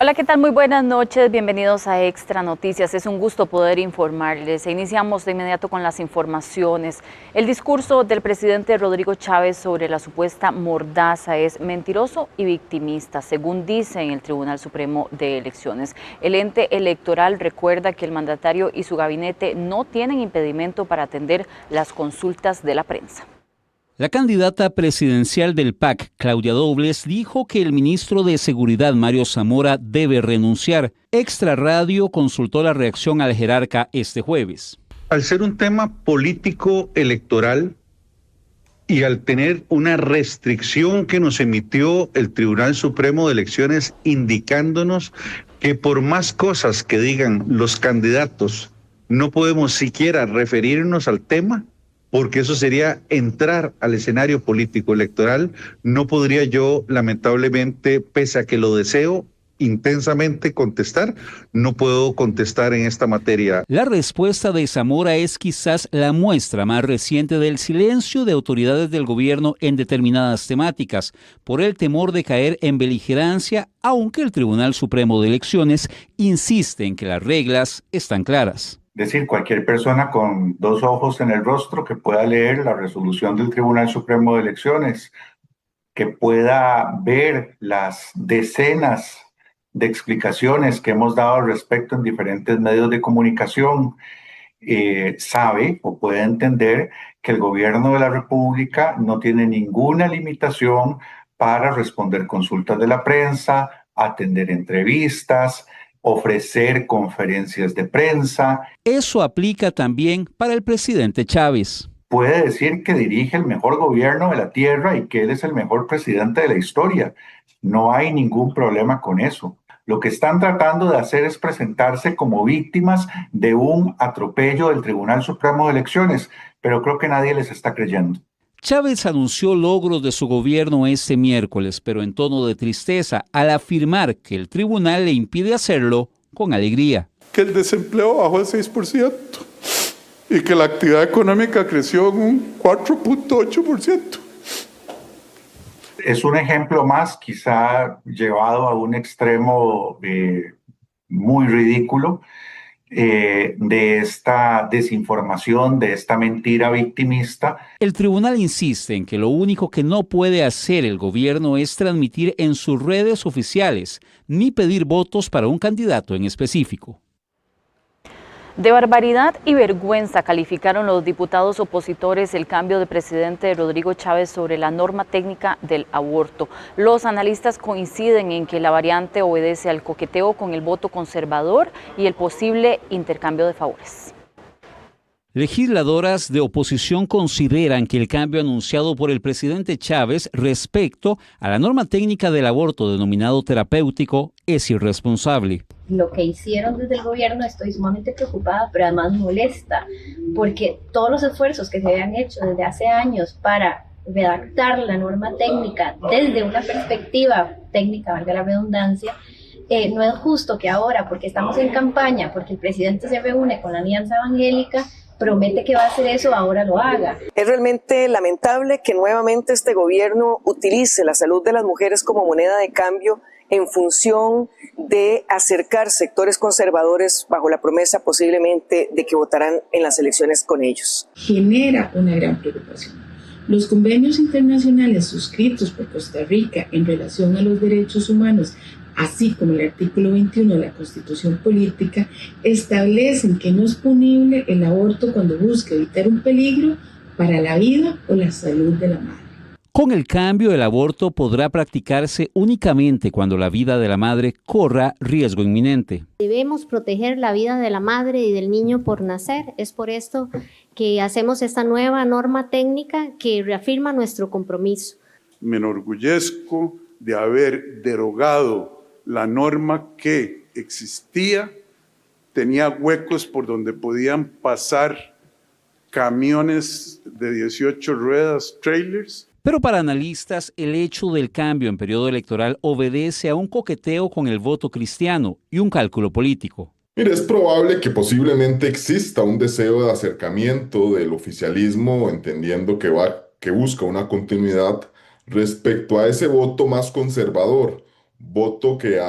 Hola, ¿qué tal? Muy buenas noches, bienvenidos a Extra Noticias. Es un gusto poder informarles. Iniciamos de inmediato con las informaciones. El discurso del presidente Rodrigo Chávez sobre la supuesta mordaza es mentiroso y victimista, según dice en el Tribunal Supremo de Elecciones. El ente electoral recuerda que el mandatario y su gabinete no tienen impedimento para atender las consultas de la prensa. La candidata presidencial del PAC, Claudia Dobles, dijo que el ministro de Seguridad, Mario Zamora, debe renunciar. Extra Radio consultó la reacción al jerarca este jueves. Al ser un tema político electoral y al tener una restricción que nos emitió el Tribunal Supremo de Elecciones indicándonos que por más cosas que digan los candidatos, no podemos siquiera referirnos al tema, porque eso sería entrar al escenario político electoral, no podría yo, lamentablemente, pese a que lo deseo intensamente contestar, no puedo contestar en esta materia. La respuesta de Zamora es quizás la muestra más reciente del silencio de autoridades del gobierno en determinadas temáticas, por el temor de caer en beligerancia, aunque el Tribunal Supremo de Elecciones insiste en que las reglas están claras. Es decir, cualquier persona con dos ojos en el rostro que pueda leer la resolución del Tribunal Supremo de Elecciones, que pueda ver las decenas de explicaciones que hemos dado al respecto en diferentes medios de comunicación, sabe o puede entender que el gobierno de la República no tiene ninguna limitación para responder consultas de la prensa, atender entrevistas, ofrecer conferencias de prensa. Eso aplica también para el presidente Chávez. Puede decir que dirige el mejor gobierno de la tierra y que él es el mejor presidente de la historia. No hay ningún problema con eso. Lo que están tratando de hacer es presentarse como víctimas de un atropello del Tribunal Supremo de Elecciones, pero creo que nadie les está creyendo. Chávez anunció logros de su gobierno este miércoles, pero en tono de tristeza, al afirmar que el tribunal le impide hacerlo con alegría. Que el desempleo bajó al 6% y que la actividad económica creció en un 4.8%. Es un ejemplo más, quizá llevado a un extremo muy ridículo, de esta desinformación, de esta mentira victimista. El tribunal insiste en que lo único que no puede hacer el gobierno es transmitir en sus redes oficiales ni pedir votos para un candidato en específico. De barbaridad y vergüenza calificaron los diputados opositores el cambio de presidente Rodrigo Chávez sobre la norma técnica del aborto. Los analistas coinciden en que la variante obedece al coqueteo con el voto conservador y el posible intercambio de favores. Legisladoras de oposición consideran que el cambio anunciado por el presidente Chávez respecto a la norma técnica del aborto denominado terapéutico es irresponsable. Lo que hicieron desde el gobierno, estoy sumamente preocupada, pero además molesta, porque todos los esfuerzos que se habían hecho desde hace años para redactar la norma técnica desde una perspectiva técnica, valga la redundancia, no es justo que ahora, porque estamos en campaña, porque el presidente se reúne con la Alianza Evangélica, promete que va a hacer eso, ahora lo haga. Es realmente lamentable que nuevamente este gobierno utilice la salud de las mujeres como moneda de cambio en función de acercar sectores conservadores bajo la promesa posiblemente de que votarán en las elecciones con ellos. Genera una gran preocupación. Los convenios internacionales suscritos por Costa Rica en relación a los derechos humanos, así como el artículo 21 de la Constitución Política, establecen que no es punible el aborto cuando busca evitar un peligro para la vida o la salud de la madre. Con el cambio, el aborto podrá practicarse únicamente cuando la vida de la madre corra riesgo inminente. Debemos proteger la vida de la madre y del niño por nacer. Es por esto que hacemos esta nueva norma técnica que reafirma nuestro compromiso. Me enorgullezco de haber derogado la norma que existía, tenía huecos por donde podían pasar camiones de 18 ruedas, trailers. Pero para analistas, el hecho del cambio en periodo electoral obedece a un coqueteo con el voto cristiano y un cálculo político. Mire, es probable que posiblemente exista un deseo de acercamiento del oficialismo, entendiendo que busca una continuidad respecto a ese voto más conservador, voto que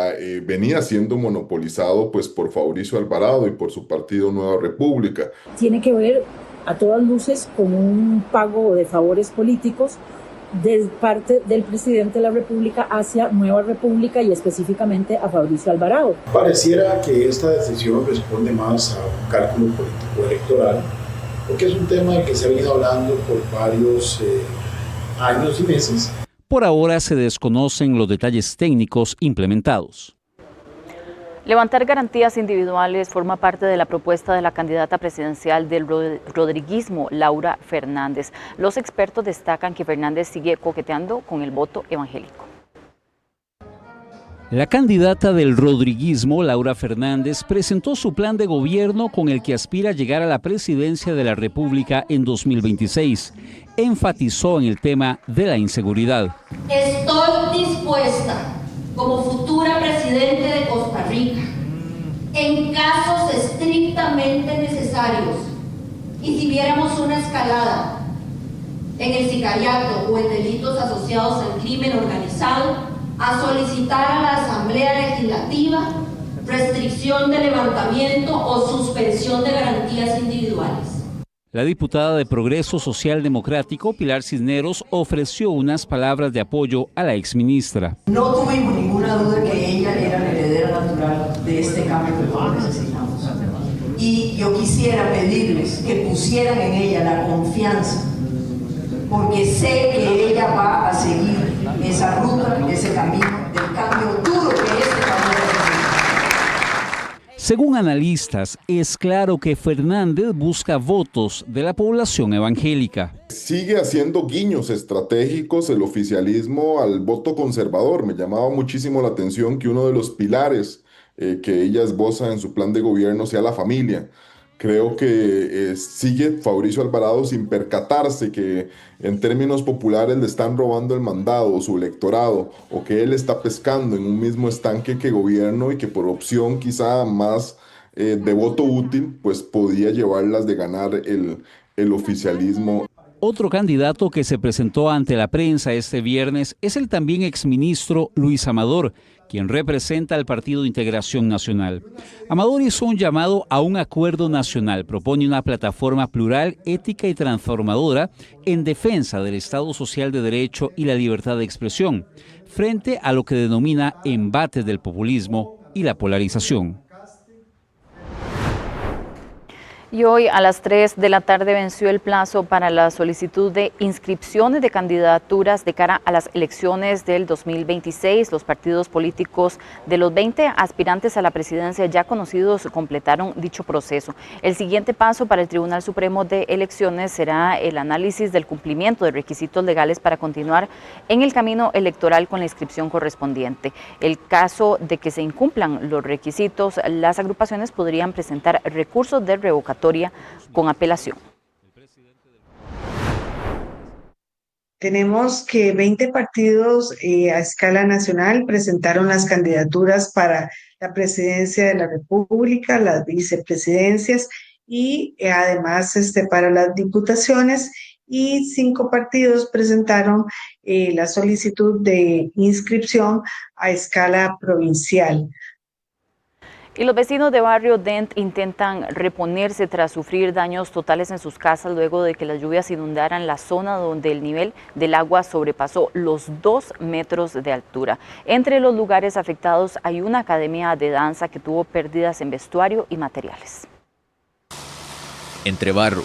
venía siendo monopolizado pues por Fabricio Alvarado y por su partido Nueva República. Tiene que ver a todas luces con un pago de favores políticos de parte del presidente de la República hacia Nueva República y específicamente a Fabricio Alvarado. Pareciera que esta decisión responde más a un cálculo político electoral, porque es un tema del que se ha venido hablando por varios años y meses. Por ahora se desconocen los detalles técnicos implementados. Levantar garantías individuales forma parte de la propuesta de la candidata presidencial del rodriguismo, Laura Fernández. Los expertos destacan que Fernández sigue coqueteando con el voto evangélico. La candidata del rodriguismo, Laura Fernández, presentó su plan de gobierno con el que aspira a llegar a la presidencia de la República en 2026. Enfatizó en el tema de la inseguridad. Estoy dispuesta, como futura presidente de Costa Rica, en casos estrictamente necesarios, y si viéramos una escalada en el sicariato o en delitos asociados al crimen organizado, a solicitar a la Asamblea Legislativa restricción de levantamiento o suspensión de garantías individuales. La diputada de Progreso Social Democrático, Pilar Cisneros, ofreció unas palabras de apoyo a la exministra. No tuvimos ninguna duda que ella era la heredera natural de este cambio que todos necesitamos. Y yo quisiera pedirles que pusieran en ella la confianza, porque sé que ella va a seguir esa ruta, ese camino del cambio duro que este cambio representa. Según analistas, es claro que Fernández busca votos de la población evangélica. Sigue haciendo guiños estratégicos el oficialismo al voto conservador. Me llamaba muchísimo la atención que uno de los pilares que ella esboza en su plan de gobierno sea la familia. Creo que sigue Fabricio Alvarado sin percatarse que en términos populares le están robando el mandado o su electorado, o que él está pescando en un mismo estanque que gobierno y que por opción quizá más de voto útil, pues podía llevarlas de ganar el oficialismo. Otro candidato que se presentó ante la prensa este viernes es el también exministro Luis Amador, quien representa al Partido Integración Nacional. Amador hizo un llamado a un acuerdo nacional, propone una plataforma plural, ética y transformadora en defensa del Estado Social de Derecho y la libertad de expresión, frente a lo que denomina embates del populismo y la polarización. Y hoy a las 3 de la tarde venció el plazo para la solicitud de inscripciones de candidaturas de cara a las elecciones del 2026. Los partidos políticos de los 20 aspirantes a la presidencia ya conocidos completaron dicho proceso. El siguiente paso para el Tribunal Supremo de Elecciones será el análisis del cumplimiento de requisitos legales para continuar en el camino electoral con la inscripción correspondiente. El caso de que se incumplan los requisitos, las agrupaciones podrían presentar recursos de revocatoria con apelación. Tenemos que 20 partidos a escala nacional presentaron las candidaturas para la presidencia de la República, las vicepresidencias y además para las diputaciones, y 5 partidos presentaron la solicitud de inscripción a escala provincial. Y los vecinos de Barrio Dent intentan reponerse tras sufrir daños totales en sus casas luego de que las lluvias inundaran la zona donde el nivel del agua sobrepasó los 2 metros de altura. Entre los lugares afectados hay una academia de danza que tuvo pérdidas en vestuario y materiales. Entre barro,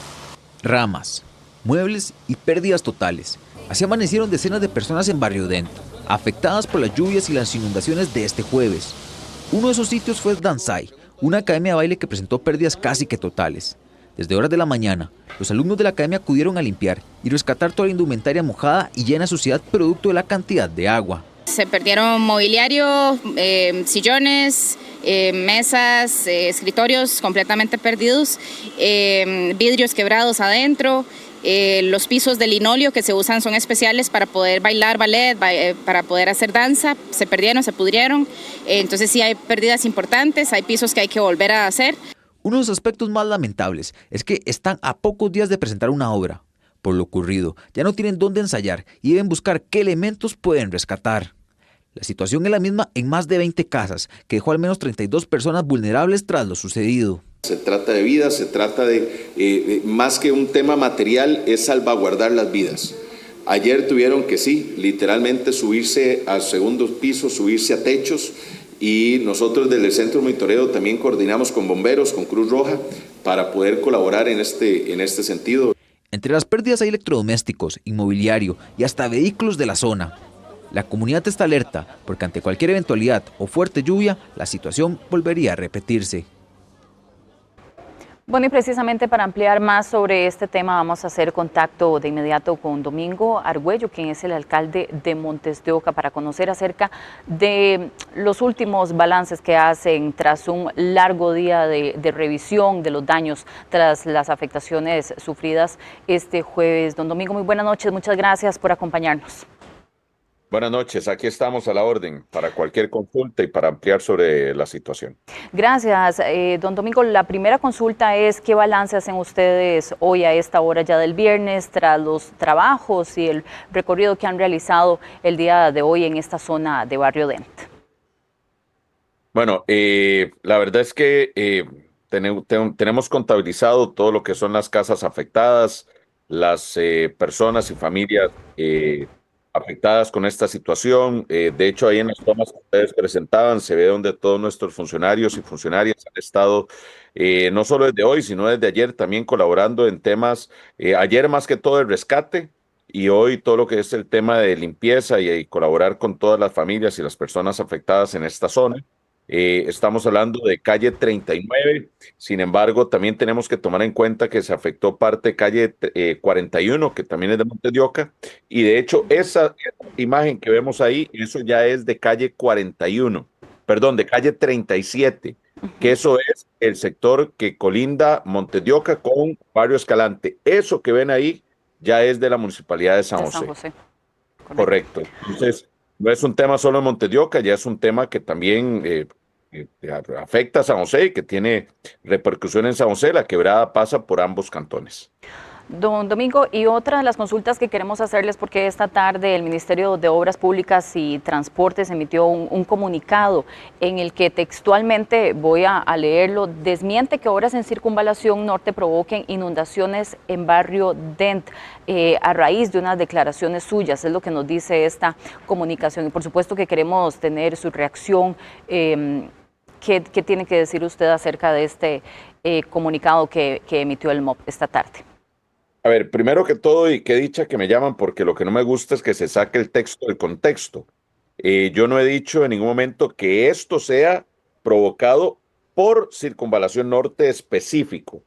ramas, muebles y pérdidas totales, así amanecieron decenas de personas en Barrio Dent, afectadas por las lluvias y las inundaciones de este jueves. Uno de esos sitios fue Dansai, una academia de baile que presentó pérdidas casi que totales. Desde horas de la mañana, los alumnos de la academia acudieron a limpiar y rescatar toda la indumentaria mojada y llena de suciedad producto de la cantidad de agua. Se perdieron mobiliario, sillones, mesas, escritorios completamente perdidos, vidrios quebrados adentro. Los pisos de linóleo que se usan son especiales para poder bailar ballet, para poder hacer danza, se perdieron, se pudrieron, entonces sí hay pérdidas importantes, hay pisos que hay que volver a hacer. Uno de los aspectos más lamentables es que están a pocos días de presentar una obra. Por lo ocurrido, ya no tienen dónde ensayar y deben buscar qué elementos pueden rescatar. La situación es la misma en más de 20 casas, que dejó al menos 32 personas vulnerables tras lo sucedido. Se trata de vidas, se trata de, más que un tema material, es salvaguardar las vidas. Ayer tuvieron que sí, literalmente subirse al segundo piso, subirse a techos, y nosotros desde el Centro de Monitoreo también coordinamos con bomberos, con Cruz Roja, para poder colaborar en este sentido. Entre las pérdidas hay electrodomésticos, inmobiliario y hasta vehículos de la zona. La comunidad está alerta porque ante cualquier eventualidad o fuerte lluvia, la situación volvería a repetirse. Bueno, y precisamente para ampliar más sobre este tema vamos a hacer contacto de inmediato con Domingo Argüello, quien es el alcalde de Montes de Oca, para conocer acerca de los últimos balances que hacen tras un largo día de revisión de los daños tras las afectaciones sufridas este jueves. Don Domingo, muy buenas noches, muchas gracias por acompañarnos. Buenas noches, aquí estamos a la orden para cualquier consulta y para ampliar sobre la situación. Gracias, don Domingo. La primera consulta es ¿qué balance hacen ustedes hoy a esta hora ya del viernes tras los trabajos y el recorrido que han realizado el día de hoy en esta zona de Barrio Dent? Bueno, la verdad es que tenemos contabilizado todo lo que son las casas afectadas, las personas y familias afectadas con esta situación. De hecho, ahí en las tomas que ustedes presentaban se ve donde todos nuestros funcionarios y funcionarias han estado, no solo desde hoy, sino desde ayer también colaborando en temas, ayer más que todo el rescate y hoy todo lo que es el tema de limpieza y colaborar con todas las familias y las personas afectadas en esta zona. Estamos hablando de calle 39, sin embargo también tenemos que tomar en cuenta que se afectó parte de calle 41, que también es de Montes de Oca, y de hecho esa imagen que vemos ahí, eso ya es de calle 41, perdón, de calle 37, que eso es el sector que colinda Montes de Oca con Barrio Escalante. Eso que ven ahí ya es de la Municipalidad de San José. Correcto. Entonces, no es un tema solo en Montes de Oca, ya es un tema que también afecta a San José y que tiene repercusión en San José. La quebrada pasa por ambos cantones. Don Domingo, y otra de las consultas que queremos hacerles, porque esta tarde el Ministerio de Obras Públicas y Transportes emitió un comunicado en el que textualmente, voy a leerlo, desmiente que obras en Circunvalación Norte provoquen inundaciones en Barrio Dent a raíz de unas declaraciones suyas, es lo que nos dice esta comunicación. Y por supuesto que queremos tener su reacción. ¿Qué tiene que decir usted acerca de este comunicado que emitió el MOP esta tarde? A ver, primero que todo, y qué dicha que me llaman, porque lo que no me gusta es que se saque el texto del contexto. Yo no he dicho en ningún momento que esto sea provocado por Circunvalación Norte específico.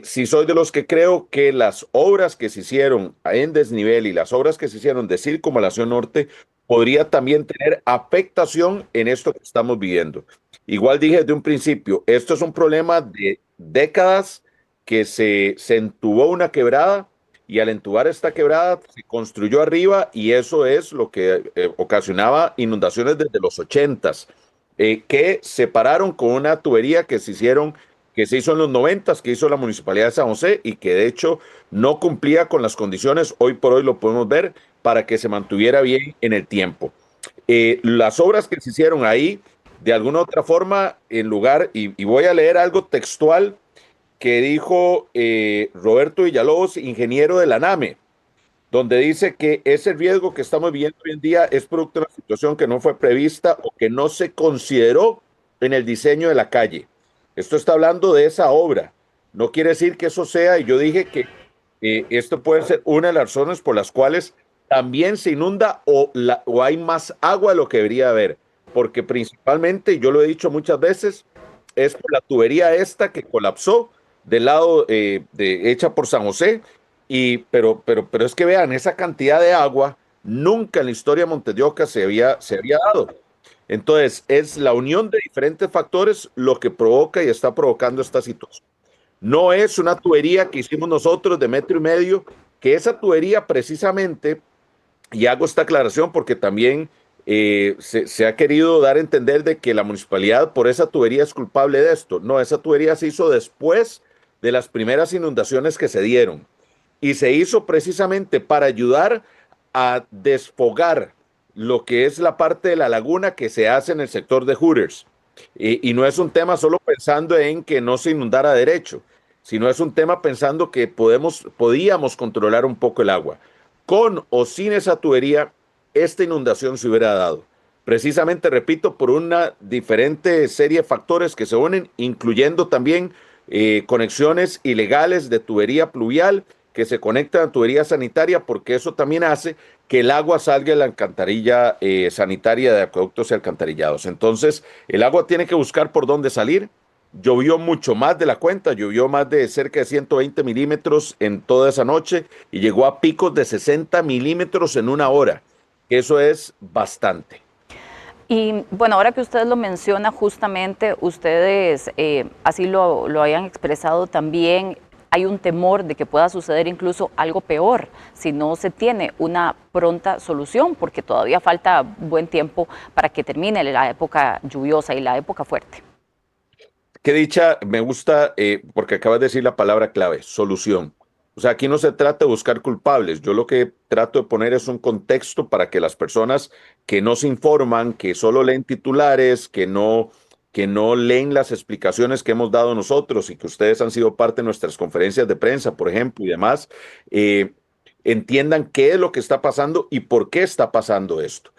Si soy de los que creo que las obras que se hicieron en desnivel y las obras que se hicieron de Circunvalación Norte podría también tener afectación en esto que estamos viviendo. Igual dije desde un principio, esto es un problema de décadas que se entubó una quebrada y al entubar esta quebrada se construyó arriba y eso es lo que ocasionaba inundaciones desde los 80s, que se pararon con una tubería que se hizo en los 90s, que hizo la Municipalidad de San José y que de hecho no cumplía con las condiciones, hoy por hoy lo podemos ver, para que se mantuviera bien en el tiempo. Las obras que se hicieron ahí, de alguna u otra forma, en lugar, y voy a leer algo textual que dijo Roberto Villalobos, ingeniero de la NAME, donde dice que ese riesgo que estamos viviendo hoy en día es producto de una situación que no fue prevista o que no se consideró en el diseño de la calle. Esto está hablando de esa obra. No quiere decir que eso sea, y yo dije que esto puede ser una de las razones por las cuales también se inunda o hay más agua de lo que debería haber, porque principalmente, yo lo he dicho muchas veces, es por la tubería esta que colapsó del lado hecha por San José, pero es que vean, esa cantidad de agua nunca en la historia de Montes de Oca se había dado. Entonces, es la unión de diferentes factores lo que provoca y está provocando esta situación. No es una tubería que hicimos nosotros de 1,5 metros, que esa tubería precisamente, y hago esta aclaración porque también se ha querido dar a entender de que la municipalidad por esa tubería es culpable de esto. No, esa tubería se hizo después de las primeras inundaciones que se dieron y se hizo precisamente para ayudar a desfogar lo que es la parte de la laguna que se hace en el sector de Hooters. Y no es un tema solo pensando en que no se inundara derecho, sino es un tema pensando que podíamos controlar un poco el agua. Con o sin esa tubería, esta inundación se hubiera dado. Precisamente, repito, por una diferente serie de factores que se unen, incluyendo también conexiones ilegales de tubería pluvial que se conectan a tubería sanitaria, porque eso también hace que el agua salga de la alcantarilla sanitaria de acueductos y alcantarillados. Entonces, el agua tiene que buscar por dónde salir. Llovió mucho más de la cuenta, llovió más de cerca de 120 milímetros en toda esa noche y llegó a picos de 60 milímetros en una hora. Eso es bastante. Y bueno, ahora que usted lo menciona, justamente ustedes así lo hayan expresado también, hay un temor de que pueda suceder incluso algo peor si no se tiene una pronta solución, porque todavía falta buen tiempo para que termine la época lluviosa y la época fuerte. Qué dicha, me gusta porque acabas de decir la palabra clave, solución. O sea, aquí no se trata de buscar culpables. Yo lo que trato de poner es un contexto para que las personas que no se informan, que solo leen titulares, que no leen las explicaciones que hemos dado nosotros y que ustedes han sido parte de nuestras conferencias de prensa, por ejemplo, y demás, entiendan qué es lo que está pasando y por qué está pasando esto.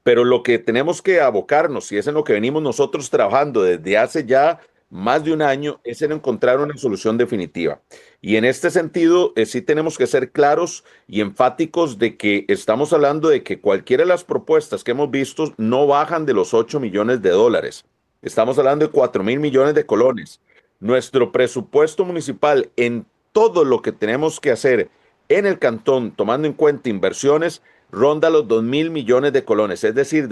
Pero lo que tenemos que abocarnos, y es en lo que venimos nosotros trabajando desde hace ya más de un año, es en encontrar una solución definitiva. Y en este sentido, sí tenemos que ser claros y enfáticos de que estamos hablando de que cualquiera de las propuestas que hemos visto no bajan de los 8 millones de dólares. Estamos hablando de 4,000 millones de colones. Nuestro presupuesto municipal en todo lo que tenemos que hacer en el cantón, tomando en cuenta inversiones, ronda los 2,000 millones de colones. Es decir,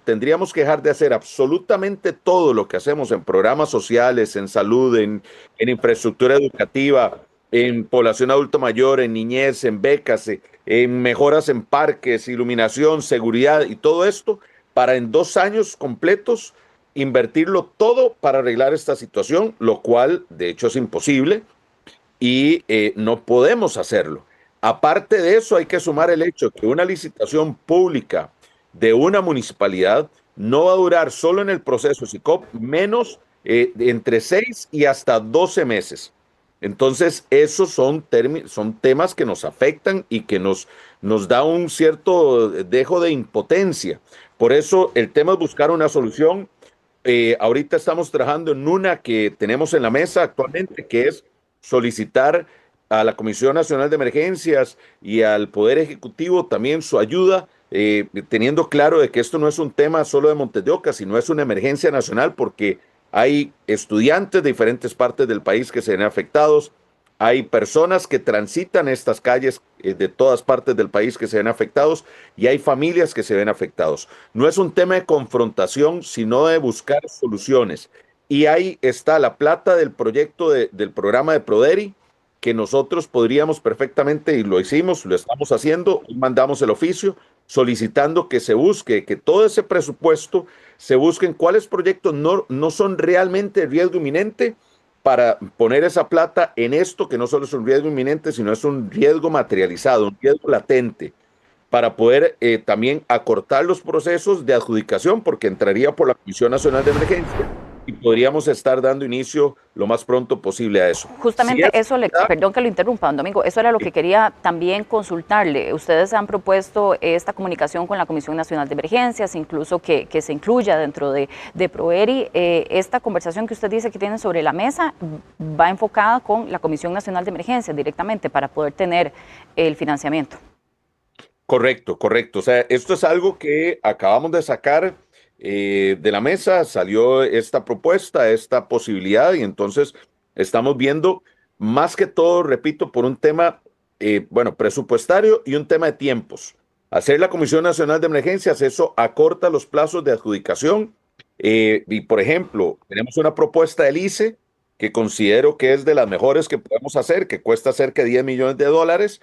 tendríamos que dejar de hacer absolutamente todo lo que hacemos en programas sociales, en salud, en infraestructura educativa, en población adulto mayor, en niñez, en becas, en mejoras en parques, iluminación, seguridad y todo esto, para en 2 años completos invertirlo todo para arreglar esta situación, lo cual de hecho es imposible y no podemos hacerlo. Aparte de eso, hay que sumar el hecho que una licitación pública de una municipalidad no va a durar solo en el proceso SICOP menos entre 6 y hasta 12 meses. Entonces, esos son temas que nos afectan y que nos da un cierto dejo de impotencia. Por eso, el tema es buscar una solución. Ahorita estamos trabajando en una que tenemos en la mesa actualmente, que es solicitar a la Comisión Nacional de Emergencias y al Poder Ejecutivo también su ayuda, teniendo claro de que esto no es un tema solo de Montes de Oca, sino es una emergencia nacional porque hay estudiantes de diferentes partes del país que se ven afectados, hay personas que transitan estas calles de todas partes del país que se ven afectados y hay familias que se ven afectados. No es un tema de confrontación, sino de buscar soluciones. Y ahí está la plata del proyecto del programa de Proderi, que nosotros podríamos perfectamente, y lo hicimos, lo estamos haciendo, mandamos el oficio solicitando que se busque, que todo ese presupuesto se busquen cuáles proyectos no son realmente riesgo inminente para poner esa plata en esto, que no solo es un riesgo inminente, sino es un riesgo materializado, un riesgo latente, para poder también acortar los procesos de adjudicación, porque entraría por la Comisión Nacional de Emergencia y podríamos estar dando inicio lo más pronto posible a eso. Justamente perdón que lo interrumpa, don Domingo, eso era lo que quería también consultarle. Ustedes han propuesto esta comunicación con la Comisión Nacional de Emergencias, incluso que se incluya dentro de Proderi. Esta conversación que usted dice que tienen sobre la mesa va enfocada con la Comisión Nacional de Emergencias directamente para poder tener el financiamiento. Correcto. O sea, esto es algo que acabamos de sacar de la mesa, salió esta propuesta, esta posibilidad, y entonces estamos viendo más que todo, repito, por un tema presupuestario y un tema de tiempos. Hacer la Comisión Nacional de Emergencias, eso acorta los plazos de adjudicación y por ejemplo, tenemos una propuesta del ICE que considero que es de las mejores que podemos hacer, que cuesta cerca de 10 millones de dólares,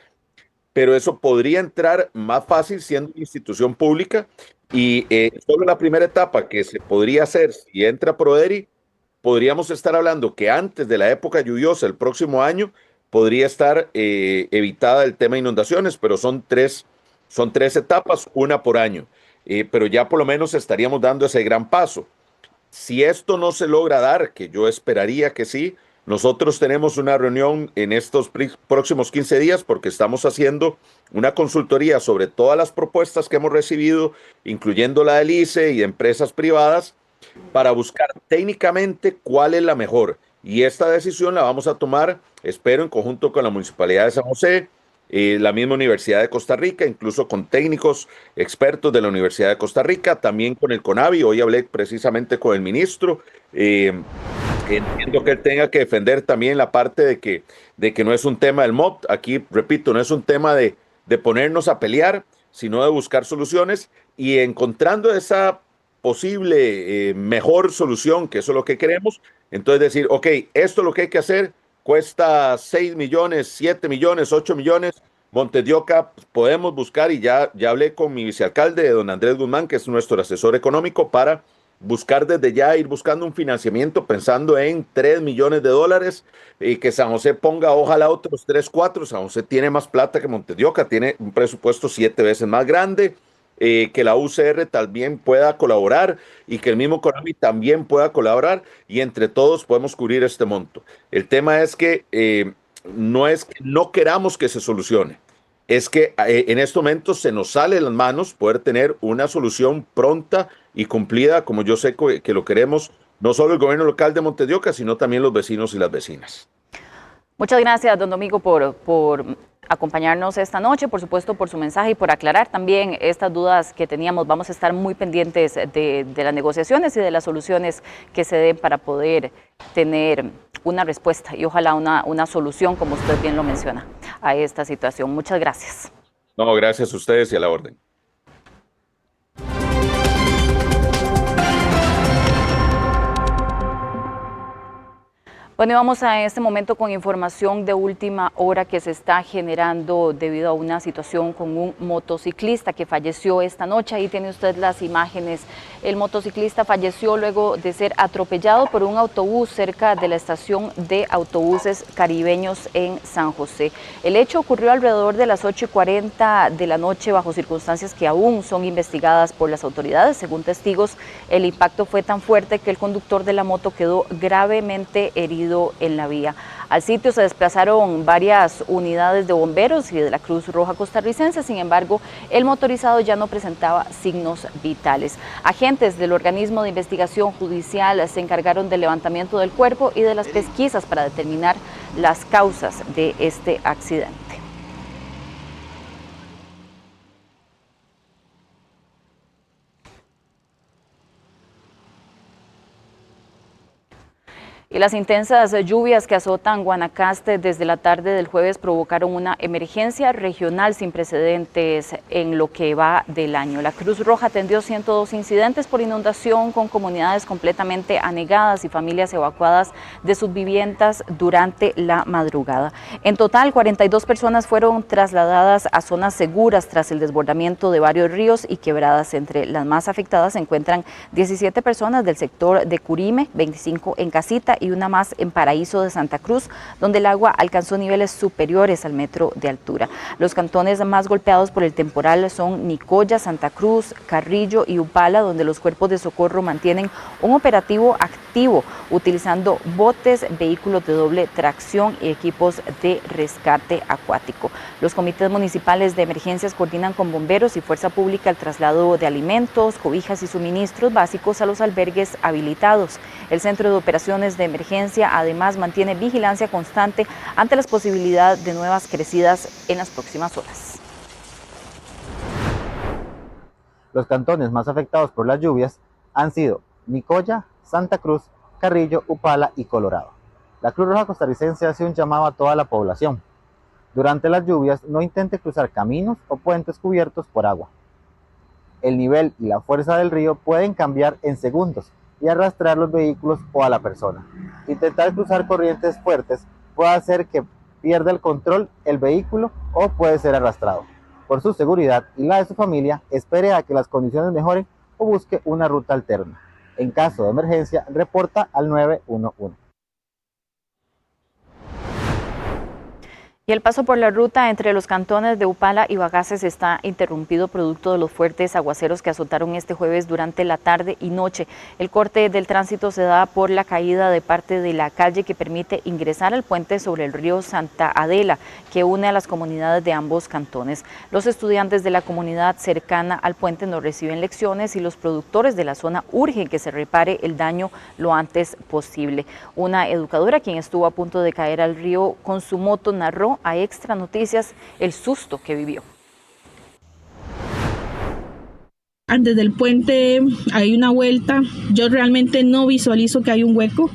pero eso podría entrar más fácil siendo una institución pública. Y solo la primera etapa que se podría hacer si entra Proderi, podríamos estar hablando que antes de la época lluviosa el próximo año podría estar evitada el tema de inundaciones, pero son tres Son 3 etapas, una por año, pero ya por lo menos estaríamos dando ese gran paso. Si esto no se logra dar, que yo esperaría que sí, nosotros tenemos una reunión en estos próximos 15 días porque estamos haciendo una consultoría sobre todas las propuestas que hemos recibido, incluyendo la del ICE y de empresas privadas, para buscar técnicamente cuál es la mejor. Y esta decisión la vamos a tomar, espero, en conjunto con la Municipalidad de San José, la misma Universidad de Costa Rica, incluso con técnicos expertos de la Universidad de Costa Rica, también con el CONAVI. Hoy hablé precisamente con el ministro. Entiendo que él tenga que defender también la parte de que no es un tema del MOT. Aquí, repito, no es un tema de ponernos a pelear, sino de buscar soluciones y encontrando esa posible mejor solución, que eso es lo que queremos. Entonces decir, ok, esto es lo que hay que hacer, cuesta 6 millones, 7 millones, 8 millones. Montes de Oca, podemos buscar, y ya hablé con mi vicealcalde, don Andrés Guzmán, que es nuestro asesor económico, para buscar desde ya, ir buscando un financiamiento pensando en $3 millones y que San José ponga ojalá otros 3, 4. San José tiene más plata que Montes de Oca, tiene un presupuesto 7 veces más grande. Que la UCR también pueda colaborar y que el mismo CONAVI también pueda colaborar, y entre todos podemos cubrir este monto. El tema es que no es que no queramos que se solucione, es que en este momento se nos sale de las manos poder tener una solución pronta y cumplida, como yo sé que lo queremos, no solo el gobierno local de Montes de Oca, sino también los vecinos y las vecinas. Muchas gracias, don Domingo, por acompañarnos esta noche, por supuesto por su mensaje y por aclarar también estas dudas que teníamos. Vamos a estar muy pendientes de las negociaciones y de las soluciones que se den para poder tener una respuesta y ojalá una solución, como usted bien lo menciona, a esta situación. Muchas gracias. No, gracias a ustedes y a la orden. Bueno, y vamos a este momento con información de última hora que se está generando debido a una situación con un motociclista que falleció esta noche. Ahí tiene usted las imágenes. El motociclista falleció luego de ser atropellado por un autobús cerca de la estación de autobuses caribeños en San José. El hecho ocurrió alrededor de las 8:40 de la noche bajo circunstancias que aún son investigadas por las autoridades. Según testigos, el impacto fue tan fuerte que el conductor de la moto quedó gravemente herido en la vía. Al sitio se desplazaron varias unidades de bomberos y de la Cruz Roja costarricense. Sin embargo, el motorizado ya no presentaba signos vitales. Agentes del organismo de investigación judicial se encargaron del levantamiento del cuerpo y de las pesquisas para determinar las causas de este accidente. Y las intensas lluvias que azotan Guanacaste desde la tarde del jueves provocaron una emergencia regional sin precedentes en lo que va del año. La Cruz Roja atendió 102 incidentes por inundación con comunidades completamente anegadas y familias evacuadas de sus viviendas durante la madrugada. En total, 42 personas fueron trasladadas a zonas seguras tras el desbordamiento de varios ríos y quebradas. Entre las más afectadas se encuentran 17 personas del sector de Curime, 25 en Casita y una más en Paraíso de Santa Cruz, donde el agua alcanzó niveles superiores al metro de altura. Los cantones más golpeados por el temporal son Nicoya, Santa Cruz, Carrillo y Upala, donde los cuerpos de socorro mantienen un operativo activo, utilizando botes, vehículos de doble tracción y equipos de rescate acuático. Los comités municipales de emergencias coordinan con bomberos y fuerza pública el traslado de alimentos, cobijas y suministros básicos a los albergues habilitados. El Centro de Operaciones de Emergencia además mantiene vigilancia constante ante las posibilidades de nuevas crecidas en las próximas horas. Los cantones más afectados por las lluvias han sido Nicoya, Santa Cruz, Carrillo, Upala y Colorado. La Cruz Roja costarricense hace un llamado a toda la población. Durante las lluvias no intente cruzar caminos o puentes cubiertos por agua. El nivel y la fuerza del río pueden cambiar en segundos y arrastrar los vehículos o a la persona. Intentar cruzar corrientes fuertes puede hacer que pierda el control el vehículo o puede ser arrastrado. Por su seguridad y la de su familia, espere a que las condiciones mejoren o busque una ruta alterna. En caso de emergencia, reporta al 911. Y el paso por la ruta entre los cantones de Upala y Bagaces está interrumpido producto de los fuertes aguaceros que azotaron este jueves durante la tarde y noche. El corte del tránsito se da por la caída de parte de la calle que permite ingresar al puente sobre el río Santa Adela, que une a las comunidades de ambos cantones. Los estudiantes de la comunidad cercana al puente no reciben lecciones y los productores de la zona urgen que se repare el daño lo antes posible. Una educadora, quien estuvo a punto de caer al río con su moto, narró a Extra Noticias el susto que vivió. Antes del puente hay una vuelta, yo realmente no visualizo que hay un hueco,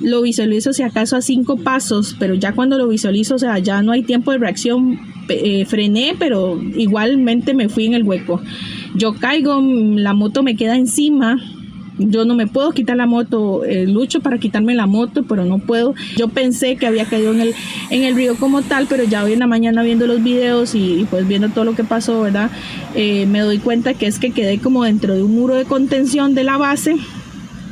lo visualizo si acaso a 5 pasos, pero ya cuando lo visualizo, o sea, ya no hay tiempo de reacción, frené, pero igualmente me fui en el hueco. Yo caigo, la moto me queda encima. Yo no me puedo quitar la moto, lucho para quitarme la moto, pero no puedo. Yo pensé que había caído en el río como tal, pero ya hoy en la mañana viendo los videos y pues viendo todo lo que pasó, ¿verdad? Me doy cuenta que es que quedé como dentro de un muro de contención de la base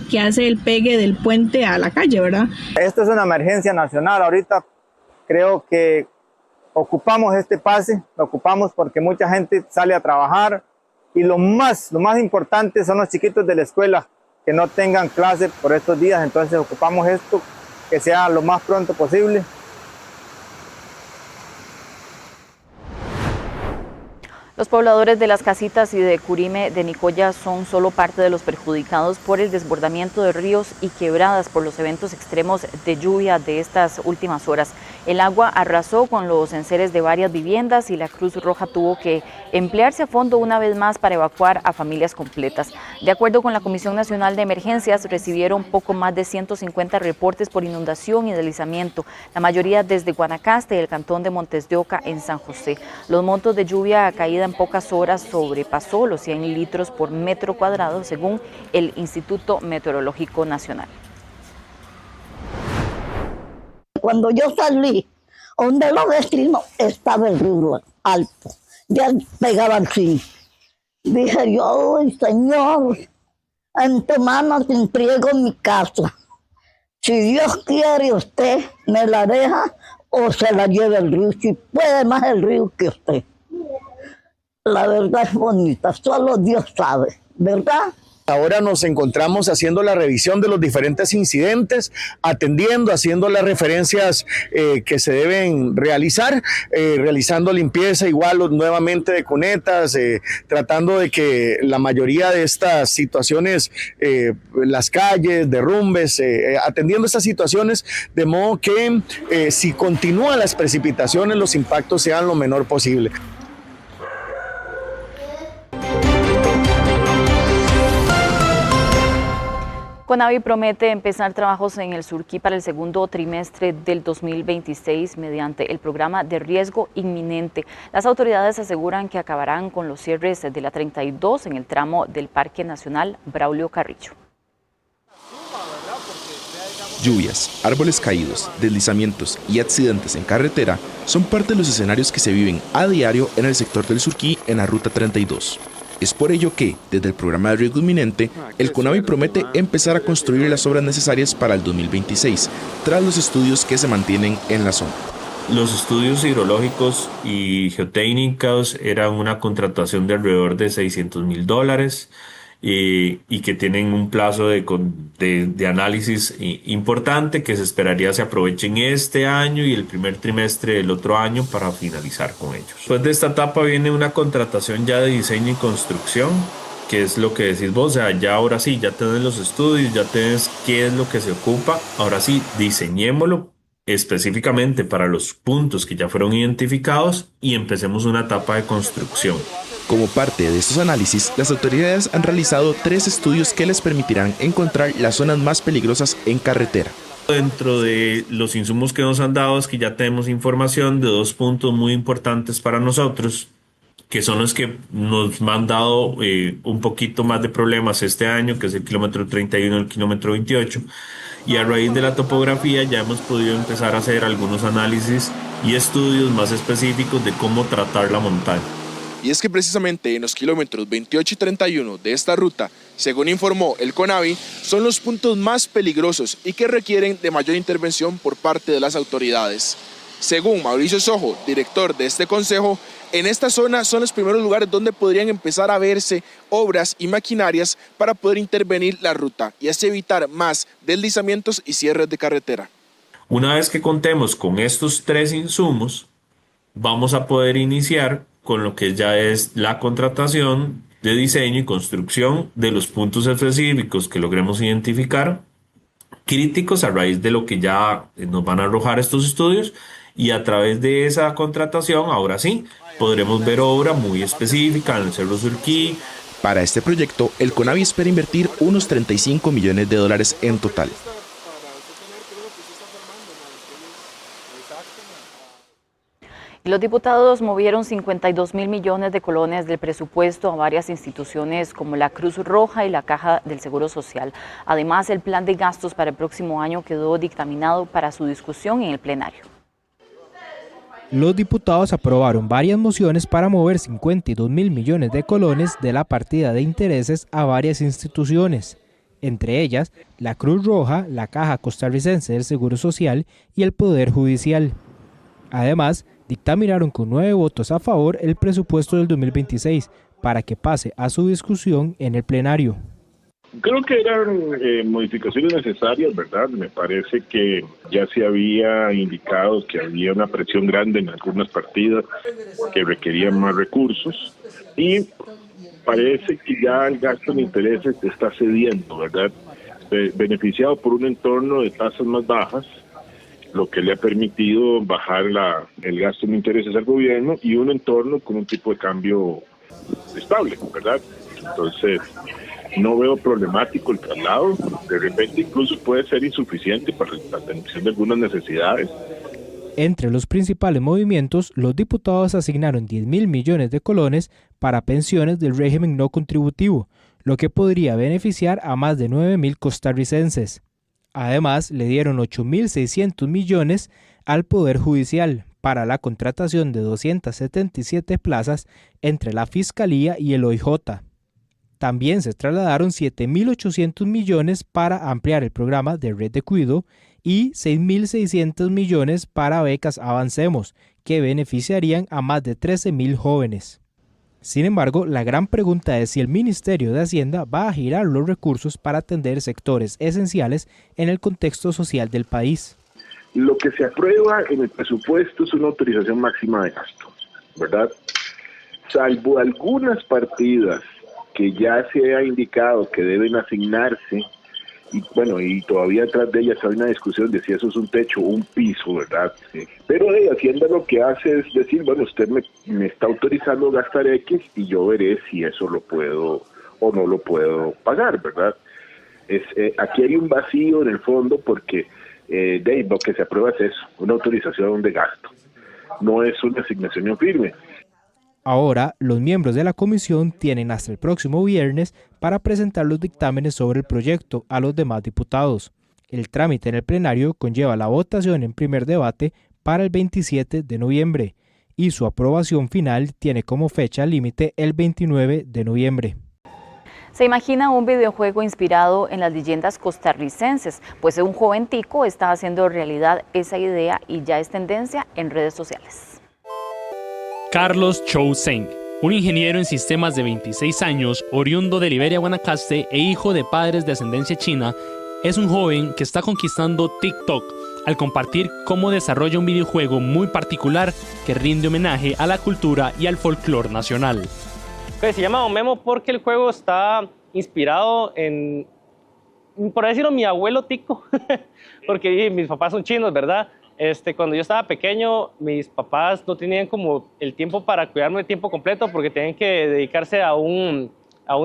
que hace el pegue del puente a la calle, ¿verdad? Esto es una emergencia nacional. Ahorita creo que ocupamos este pase, lo ocupamos porque mucha gente sale a trabajar y lo más importante son los chiquitos de la escuela que no tengan clase por estos días, entonces ocupamos esto que sea lo más pronto posible. Los pobladores de Las Casitas y de Curime de Nicoya son solo parte de los perjudicados por el desbordamiento de ríos y quebradas por los eventos extremos de lluvia de estas últimas horas. El agua arrasó con los enseres de varias viviendas y la Cruz Roja tuvo que emplearse a fondo una vez más para evacuar a familias completas. De acuerdo con la Comisión Nacional de Emergencias, recibieron poco más de 150 reportes por inundación y deslizamiento, la mayoría desde Guanacaste y el cantón de Montes de Oca en San José. Los montos de lluvia caída en pocas horas sobrepasó los 100 litros por metro cuadrado, según el Instituto Meteorológico Nacional. Cuando yo salí, donde los vecinos estaba el río alto, ya pegaban así. Dije yo, ay, Señor, en tu mano te entrego mi casa. Si Dios quiere, usted me la deja o se la lleva el río, si puede más el río que usted. La verdad es bonita, solo Dios sabe, ¿verdad? Ahora nos encontramos haciendo la revisión de los diferentes incidentes, atendiendo, haciendo las referencias que se deben realizar, realizando limpieza igual nuevamente de cunetas, tratando de que la mayoría de estas situaciones, las calles, derrumbes, atendiendo estas situaciones de modo que si continúan las precipitaciones, los impactos sean lo menor posible. CONAVI promete empezar trabajos en el Surquí para el segundo trimestre del 2026 mediante el programa de riesgo inminente. Las autoridades aseguran que acabarán con los cierres de la 32 en el tramo del Parque Nacional Braulio Carrillo. Lluvias, árboles caídos, deslizamientos y accidentes en carretera son parte de los escenarios que se viven a diario en el sector del Surquí en la Ruta 32. Es por ello que, desde el programa de riesgo inminente, el CONAVI promete empezar a construir las obras necesarias para el 2026, tras los estudios que se mantienen en la zona. Los estudios hidrológicos y geotécnicos eran una contratación de alrededor de $600,000 y que tienen un plazo de análisis importante que se esperaría se aprovechen este año y el primer trimestre del otro año para finalizar con ellos. Después de esta etapa viene una contratación ya de diseño y construcción, que es lo que decís vos, o sea, ya ahora sí, ya tenés los estudios, ya tenés qué es lo que se ocupa, ahora sí, diseñémoslo específicamente para los puntos que ya fueron identificados y empecemos una etapa de construcción. Como parte de estos análisis, las autoridades han realizado 3 estudios que les permitirán encontrar las zonas más peligrosas en carretera. Dentro de los insumos que nos han dado es que ya tenemos información de 2 puntos muy importantes para nosotros, que son los que nos han dado un poquito más de problemas este año, que es el kilómetro 31 y el kilómetro 28. Y a raíz de la topografía ya hemos podido empezar a hacer algunos análisis y estudios más específicos de cómo tratar la montaña. Y es que precisamente en los kilómetros 28 y 31 de esta ruta, según informó el CONAVI, son los puntos más peligrosos y que requieren de mayor intervención por parte de las autoridades. Según Mauricio Sojo, director de este consejo, en esta zona son los primeros lugares donde podrían empezar a verse obras y maquinarias para poder intervenir la ruta y así evitar más deslizamientos y cierres de carretera. Una vez que contemos con estos 3 insumos, vamos a poder iniciar con lo que ya es la contratación de diseño y construcción de los puntos específicos que logremos identificar, críticos a raíz de lo que ya nos van a arrojar estos estudios, y a través de esa contratación, ahora sí, podremos ver obra muy específica en el Cerro Surquí. Para este proyecto, el CONAVI espera invertir unos $35 millones en total. Los diputados movieron 52.000 millones de colones del presupuesto a varias instituciones como la Cruz Roja y la Caja del Seguro Social. Además, el plan de gastos para el próximo año quedó dictaminado para su discusión en el plenario. Los diputados aprobaron varias mociones para mover 52.000 millones de colones de la partida de intereses a varias instituciones, entre ellas la Cruz Roja, la Caja Costarricense del Seguro Social y el Poder Judicial. Además, dictaminaron con 9 votos a favor el presupuesto del 2026 para que pase a su discusión en el plenario. Creo que eran modificaciones necesarias, ¿verdad? Me parece que ya se había indicado que había una presión grande en algunas partidas que requerían más recursos y parece que ya el gasto en intereses está cediendo, ¿verdad? Beneficiado por un entorno de tasas más bajas, lo que le ha permitido bajar el gasto en intereses al gobierno y un entorno con un tipo de cambio estable, ¿verdad? Entonces, no veo problemático el traslado, de repente incluso puede ser insuficiente para la atención de algunas necesidades. Entre los principales movimientos, los diputados asignaron 10.000 millones de colones para pensiones del régimen no contributivo, lo que podría beneficiar a más de 9.000 costarricenses. Además, le dieron 8.600 millones al Poder Judicial para la contratación de 277 plazas entre la Fiscalía y el OIJ. También se trasladaron 7.800 millones para ampliar el programa de Red de Cuido y 6.600 millones para becas Avancemos, que beneficiarían a más de 13.000 jóvenes. Sin embargo, la gran pregunta es si el Ministerio de Hacienda va a girar los recursos para atender sectores esenciales en el contexto social del país. Lo que se aprueba en el presupuesto es una autorización máxima de gasto, ¿verdad? Salvo algunas partidas que ya se ha indicado que deben asignarse, y bueno, y todavía atrás de ellas hay una discusión de si eso es un techo o un piso, ¿verdad? Sí. Pero Hacienda lo que hace es decir, bueno, usted me está autorizando a gastar X y yo veré si eso lo puedo o no lo puedo pagar, ¿verdad? Aquí hay un vacío en el fondo porque lo que se aprueba es eso, una autorización de gasto, no es una asignación firme. Ahora, los miembros de la comisión tienen hasta el próximo viernes para presentar los dictámenes sobre el proyecto a los demás diputados. El trámite en el plenario conlleva la votación en primer debate para el 27 de noviembre y su aprobación final tiene como fecha límite el 29 de noviembre. ¿Se imagina un videojuego inspirado en las leyendas costarricenses? Pues un joven tico está haciendo realidad esa idea y ya es tendencia en redes sociales. Carlos Chou Zeng, un ingeniero en sistemas de 26 años, oriundo de Liberia, Guanacaste e hijo de padres de ascendencia china, es un joven que está conquistando TikTok al compartir cómo desarrolla un videojuego muy particular que rinde homenaje a la cultura y al folclore nacional. Pues se llama Don Memo porque el juego está inspirado en, por decirlo, mi abuelo tico, porque mis papás son chinos, ¿verdad? Cuando yo estaba pequeño, mis papás no tenían como el tiempo para cuidarme de tiempo completo porque tenían que dedicarse a un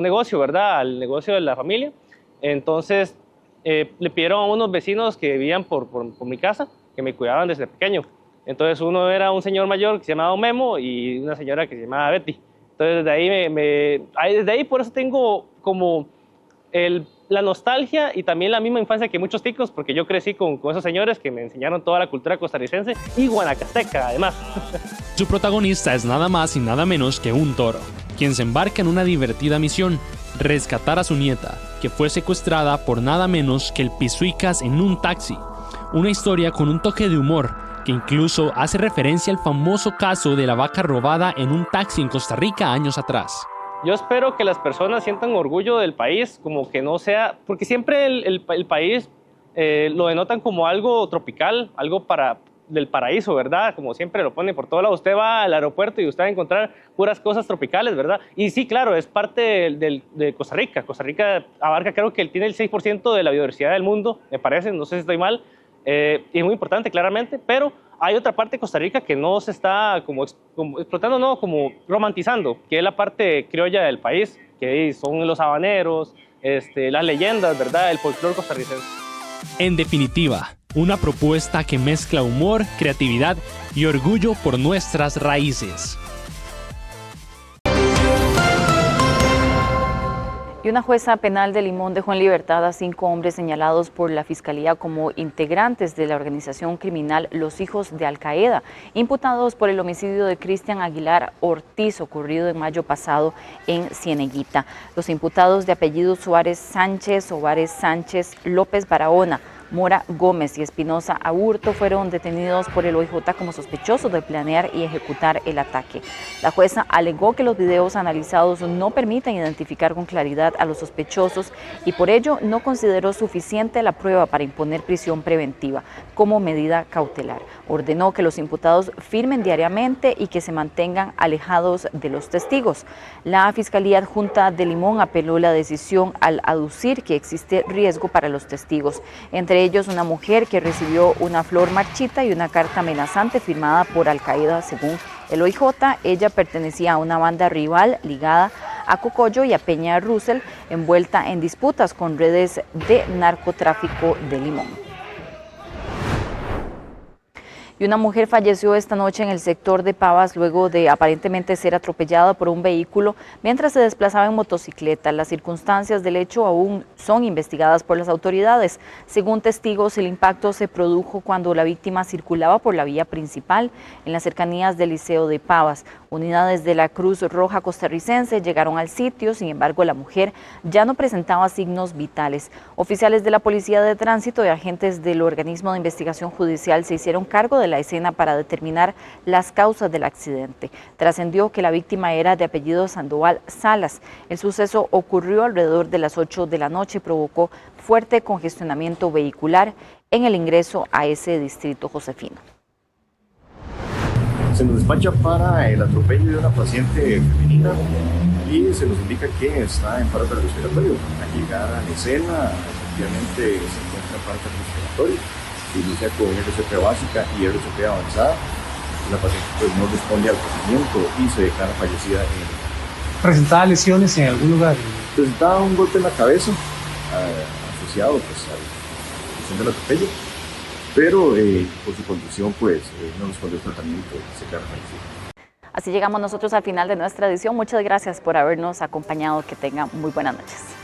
negocio, ¿verdad? Al negocio de la familia. Entonces, le pidieron a unos vecinos que vivían por mi casa que me cuidaban desde pequeño. Entonces, uno era un señor mayor que se llamaba Don Memo y una señora que se llamaba Betty. Entonces, desde ahí por eso tengo como la nostalgia y también la misma infancia que muchos ticos, porque yo crecí con esos señores que me enseñaron toda la cultura costarricense y guanacasteca, además. Su protagonista es nada más y nada menos que un toro, quien se embarca en una divertida misión, rescatar a su nieta, que fue secuestrada por nada menos que el Pisuicas en un taxi. Una historia con un toque de humor que incluso hace referencia al famoso caso de la vaca robada en un taxi en Costa Rica años atrás. Yo espero que las personas sientan orgullo del país, como que no sea, porque siempre el país lo denotan como algo tropical, algo del paraíso, ¿verdad? Como siempre lo ponen por todo lado. Usted va al aeropuerto y usted va a encontrar puras cosas tropicales, ¿verdad? Y sí, claro, es parte de Costa Rica. Costa Rica abarca, creo que tiene el 6% de la biodiversidad del mundo, me parece, no sé si estoy mal, y es muy importante, claramente, pero hay otra parte de Costa Rica que no se está como explotando, no, como romantizando, que es la parte criolla del país, que son los habaneros, las leyendas, ¿verdad? El folclore costarricense. En definitiva, una propuesta que mezcla humor, creatividad y orgullo por nuestras raíces. Y una jueza penal de Limón dejó en libertad a 5 hombres señalados por la Fiscalía como integrantes de la organización criminal Los Hijos de Al Qaeda, imputados por el homicidio de Cristian Aguilar Ortiz, ocurrido en mayo pasado en Cieneguita. Los imputados de apellidos Suárez Sánchez, López Barahona, Mora Gómez y Espinosa Aburto fueron detenidos por el OIJ como sospechosos de planear y ejecutar el ataque. La jueza alegó que los videos analizados no permiten identificar con claridad a los sospechosos y por ello no consideró suficiente la prueba para imponer prisión preventiva como medida cautelar. Ordenó que los imputados firmen diariamente y que se mantengan alejados de los testigos. La Fiscalía Adjunta de Limón apeló la decisión al aducir que existe riesgo para los testigos, entre ellos una mujer que recibió una flor marchita y una carta amenazante firmada por Al Qaeda. Según el OIJ, ella pertenecía a una banda rival ligada a Cocoyo y a Peña Russell, envuelta en disputas con redes de narcotráfico de Limón. Y una mujer falleció esta noche en el sector de Pavas luego de aparentemente ser atropellada por un vehículo mientras se desplazaba en motocicleta. Las circunstancias del hecho aún son investigadas por las autoridades. Según testigos, el impacto se produjo cuando la víctima circulaba por la vía principal en las cercanías del Liceo de Pavas. Unidades de la Cruz Roja costarricense llegaron al sitio, sin embargo la mujer ya no presentaba signos vitales. Oficiales de la Policía de Tránsito y agentes del organismo de investigación judicial se hicieron cargo de la escena para determinar las causas del accidente. Trascendió que la víctima era de apellido Sandoval Salas. El suceso ocurrió alrededor de las 8 de la noche y provocó fuerte congestionamiento vehicular en el ingreso a ese distrito josefino. Se nos despacha para el atropello de una paciente femenina y se nos indica que está en paro cardiorrespiratorio. Al llegar a la escena, efectivamente se encuentra en paro cardiorrespiratorio. Se inicia con RCP básica y RCP avanzada. La paciente pues no responde al tratamiento y se declara fallecida. ¿Presentaba lesiones en algún lugar? Presentaba un golpe en la cabeza asociado pues, a la cuestión del atropello, pero por su condición pues no respondió al tratamiento y se declara fallecida. Así llegamos nosotros al final de nuestra edición. Muchas gracias por habernos acompañado. Que tengan muy buenas noches.